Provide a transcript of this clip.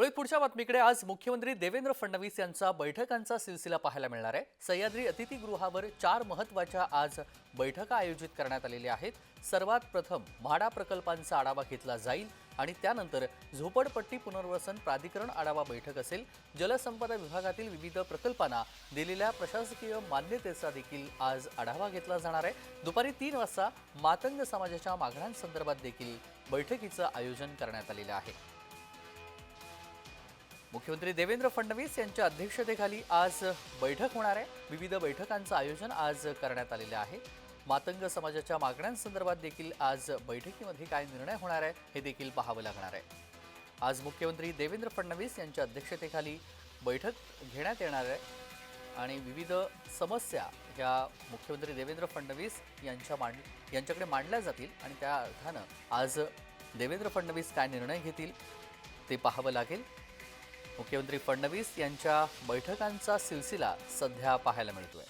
वळीत पुढच्या बातमीकडे आज मुख्यमंत्री देवेंद्र फडणवीस यांचा बैठकांचा सिलसिला पाहायला मिळणार आहे। सह्याद्री अतिथीगृहावर 4 महत्त्वाच्या आज बैठका आयोजित करण्यात आलेल्या आहेत। सर्वात प्रथम म्हाडा प्रकल्पांचा आढावा घेतला जाईल आणि त्यानंतर झोपडपट्टी पुनर्वसन प्राधिकरण आढावा बैठक असेल। जलसंपदा विभागातील विविध प्रकल्पांना दिलेल्या प्रशासकीय मान्यतेचा देखील आज आढावा घेतला जाणार आहे। दुपारी 3 वाजता मातंग समाजाच्या मागण्यांसंदर्भात देखील बैठकीचं आयोजन करण्यात आलेलं आहे। मुख्यमंत्री देवेंद्र फडणवीस यांच्या अध्यक्षतेखाली आज बैठक होणार आहे। विविध बैठकांचं आयोजन आज करण्यात आलेलं आहे। मातंग समाजाच्या मागण्यांसंदर्भात देखील आज बैठकीमध्ये काय निर्णय होणार आहे हे देखील पाहावं लागणार आहे। आज मुख्यमंत्री देवेंद्र फडणवीस यांच्या अध्यक्षतेखाली बैठक घेण्यात येणार आहे आणि विविध समस्या या मुख्यमंत्री देवेंद्र फडणवीस यांच्याकडे मांडल्या जातील आणि त्या अर्थानं आज देवेंद्र फडणवीस काय निर्णय घेतील ते पाहावं लागेल। मुख्यमंत्री फडणवीस यांच्या बैठकांचा सिलसिला सध्या पाहायला मिळतोय।